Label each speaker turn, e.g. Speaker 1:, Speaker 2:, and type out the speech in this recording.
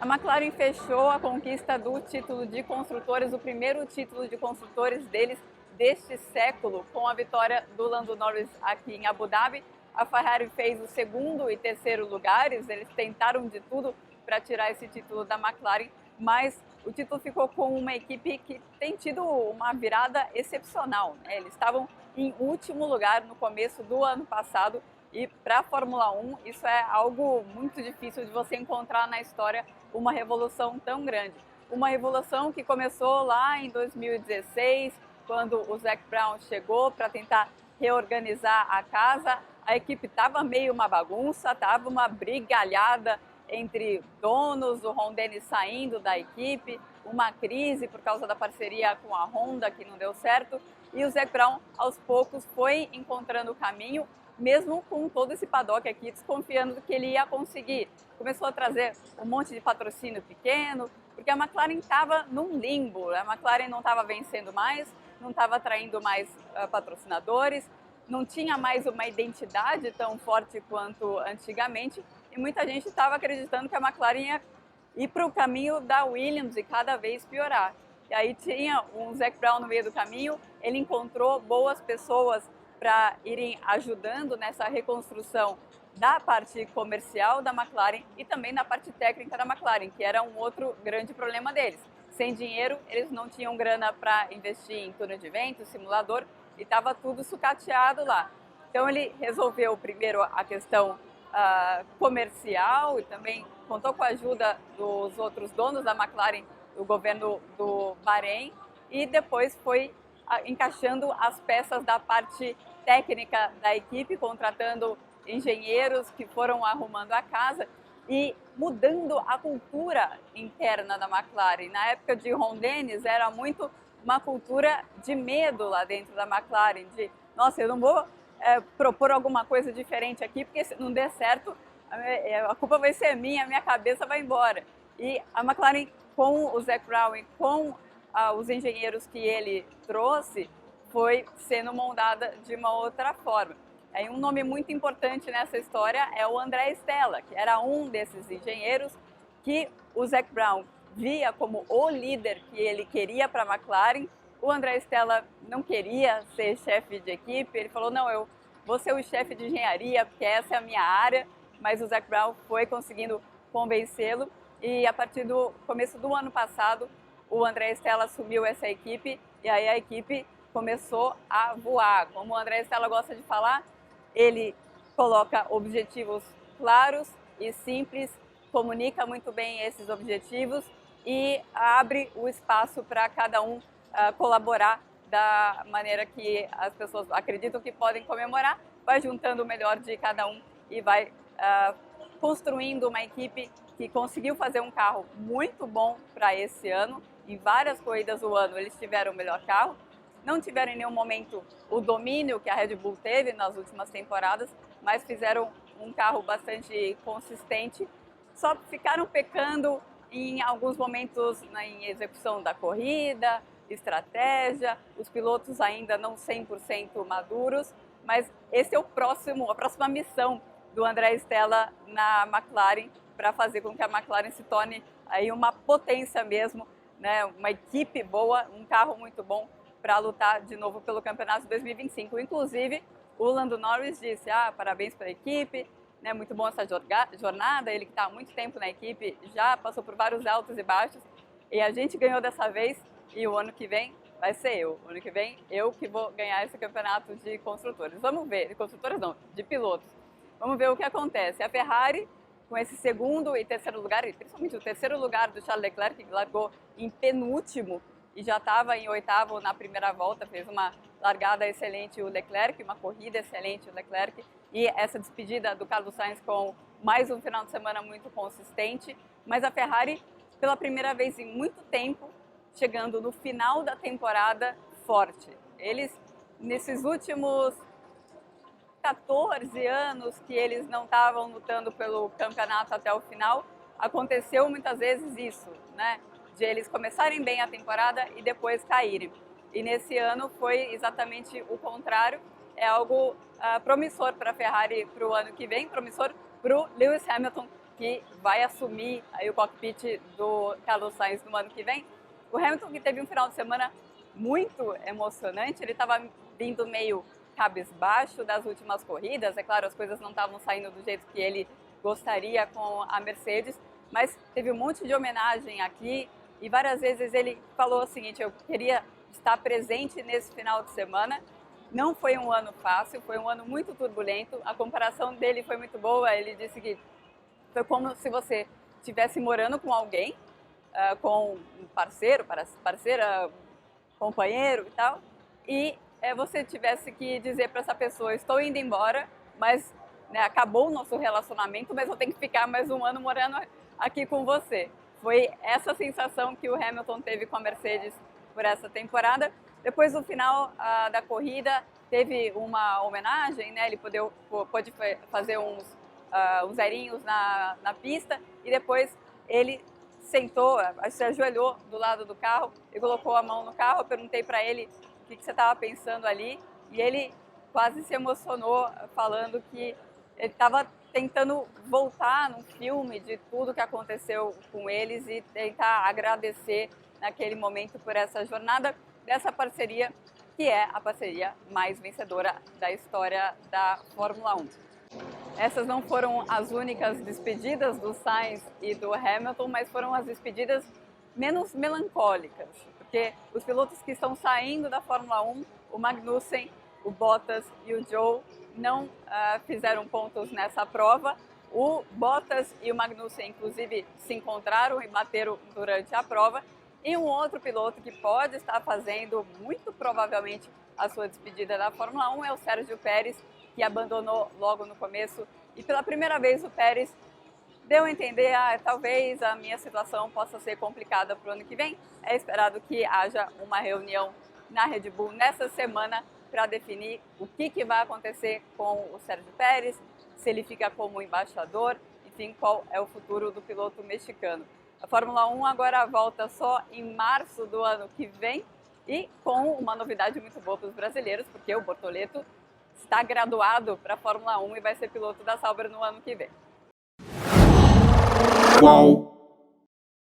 Speaker 1: A McLaren fechou a conquista do título de construtores, o primeiro título de construtores deles deste século, com a vitória do Lando Norris aqui em Abu Dhabi. A Ferrari fez o segundo e terceiro lugares, eles tentaram de tudo para tirar esse título da McLaren, mas o título ficou com uma equipe que tem tido uma virada excepcional, né? Eles estavam em último lugar no começo do ano passado e para a Fórmula 1 isso é algo muito difícil de você encontrar na história, uma revolução tão grande. Uma revolução que começou lá em 2016, quando o Zac Brown chegou para tentar reorganizar a casa. A equipe estava meio uma bagunça, estava uma brigalhada entre donos, o Ron Dennis saindo da equipe, uma crise por causa da parceria com a Honda que não deu certo, e o Zac Brown aos poucos foi encontrando o caminho, mesmo com todo esse paddock aqui desconfiando que ele ia conseguir. Começou a trazer um monte de patrocínio pequeno, porque a McLaren estava num limbo, a McLaren não estava vencendo mais, não estava atraindo mais patrocinadores, não tinha mais uma identidade tão forte quanto antigamente, e muita gente estava acreditando que a McLaren ia ir para o caminho da Williams e cada vez piorar. E aí tinha um Zac Brown no meio do caminho, ele encontrou boas pessoas para irem ajudando nessa reconstrução da parte comercial da McLaren e também na parte técnica da McLaren, que era um outro grande problema deles. Sem dinheiro, eles não tinham grana para investir em túnel de vento, simulador, e estava tudo sucateado lá. Então ele resolveu primeiro a questão comercial e também contou com a ajuda dos outros donos da McLaren, do governo do Bahrein, e depois foi encaixando as peças da parte técnica da equipe, contratando engenheiros que foram arrumando a casa e mudando a cultura interna da McLaren. Na época de Ron Dennis era muito uma cultura de medo lá dentro da McLaren, de nossa, eu não vou propor alguma coisa diferente aqui, porque se não der certo, a culpa vai ser minha, a minha cabeça vai embora. E a McLaren, com o Zac Brown e com os engenheiros que ele trouxe, foi sendo moldada de uma outra forma. E um nome muito importante nessa história é o André Stella, que era um desses engenheiros que o Zac Brown via como o líder que ele queria para a McLaren. O André Stella não queria ser chefe de equipe, ele falou, não, eu vou ser o chefe de engenharia, porque essa é a minha área, mas o Zac Brown foi conseguindo convencê-lo e a partir do começo do ano passado, o André Stella assumiu essa equipe e aí a equipe começou a voar. Como o André Stella gosta de falar, ele coloca objetivos claros e simples, comunica muito bem esses objetivos e abre o espaço para cada um colaborar da maneira que as pessoas acreditam que podem comemorar, vai juntando o melhor de cada um e vai construindo uma equipe que conseguiu fazer um carro muito bom para esse ano. Em várias corridas do ano eles tiveram o melhor carro, não tiveram em nenhum momento o domínio que a Red Bull teve nas últimas temporadas, mas fizeram um carro bastante consistente, só ficaram pecando em alguns momentos em execução da corrida, estratégia, os pilotos ainda não 100% maduros, mas esse é a próxima missão do André Stella na McLaren, para fazer com que a McLaren se torne aí uma potência mesmo, né? Uma equipe boa, um carro muito bom para lutar de novo pelo campeonato de 2025. Inclusive, o Lando Norris disse, parabéns para a equipe, né? Muito bom essa jornada, ele que está há muito tempo na equipe, já passou por vários altos e baixos, e a gente ganhou dessa vez, e o ano que vem vai ser eu. O ano que vem, eu que vou ganhar esse campeonato de construtores. Vamos ver, de construtores não, de pilotos. Vamos ver o que acontece. A Ferrari, com esse segundo e terceiro lugar, e principalmente o terceiro lugar do Charles Leclerc, que largou em penúltimo e já estava em oitavo na primeira volta, fez uma largada excelente o Leclerc, uma corrida excelente o Leclerc, e essa despedida do Carlos Sainz com mais um final de semana muito consistente, mas a Ferrari, pela primeira vez em muito tempo, chegando no final da temporada forte. Eles, nesses últimos 14 anos que eles não estavam lutando pelo campeonato até o final, aconteceu muitas vezes isso, né? De eles começarem bem a temporada e depois caírem. E nesse ano foi exatamente o contrário, é algo promissor para a Ferrari para o ano que vem, promissor para o Lewis Hamilton, que vai assumir aí o cockpit do Carlos Sainz no ano que vem. O Hamilton, que teve um final de semana muito emocionante, ele estava vindo meio cabisbaixo das últimas corridas, é claro, as coisas não estavam saindo do jeito que ele gostaria com a Mercedes, mas teve um monte de homenagem aqui e várias vezes ele falou o seguinte: eu queria estar presente nesse final de semana. Não foi um ano fácil, foi um ano muito turbulento, a comparação dele foi muito boa, ele disse que foi como se você estivesse morando com alguém, com um parceiro, parceira, companheiro e tal, e você tivesse que dizer para essa pessoa: estou indo embora, mas acabou o nosso relacionamento, mas eu tenho que ficar mais um ano morando aqui com você. Foi essa sensação que o Hamilton teve com a Mercedes por essa temporada. Depois, no final da corrida, teve uma homenagem, né? Ele pôde fazer uns zerinhos na pista e depois ele sentou, se ajoelhou do lado do carro e colocou a mão no carro. Eu perguntei para ele o que você estava pensando ali e ele quase se emocionou, falando que ele estava tentando voltar num filme de tudo que aconteceu com eles e tentar agradecer naquele momento por essa jornada dessa parceria, que é a parceria mais vencedora da história da Fórmula 1. Essas não foram as únicas despedidas do Sainz e do Hamilton, mas foram as despedidas menos melancólicas, porque os pilotos que estão saindo da Fórmula 1, o Magnussen, o Bottas e o Zhou, não fizeram pontos nessa prova. O Bottas e o Magnussen, inclusive, se encontraram e bateram durante a prova. E um outro piloto que pode estar fazendo, muito provavelmente, a sua despedida da Fórmula 1 é o Sérgio Pérez, que abandonou logo no começo. E pela primeira vez o Pérez deu a entender: talvez a minha situação possa ser complicada para o ano que vem. É esperado que haja uma reunião na Red Bull nessa semana para definir o que vai acontecer com o Sérgio Pérez, se ele fica como embaixador, enfim, qual é o futuro do piloto mexicano. A Fórmula 1 agora volta só em março do ano que vem e com uma novidade muito boa para os brasileiros, porque o Bortoleto está graduado para a Fórmula 1 e vai ser piloto da Sauber no ano que vem.
Speaker 2: Uau!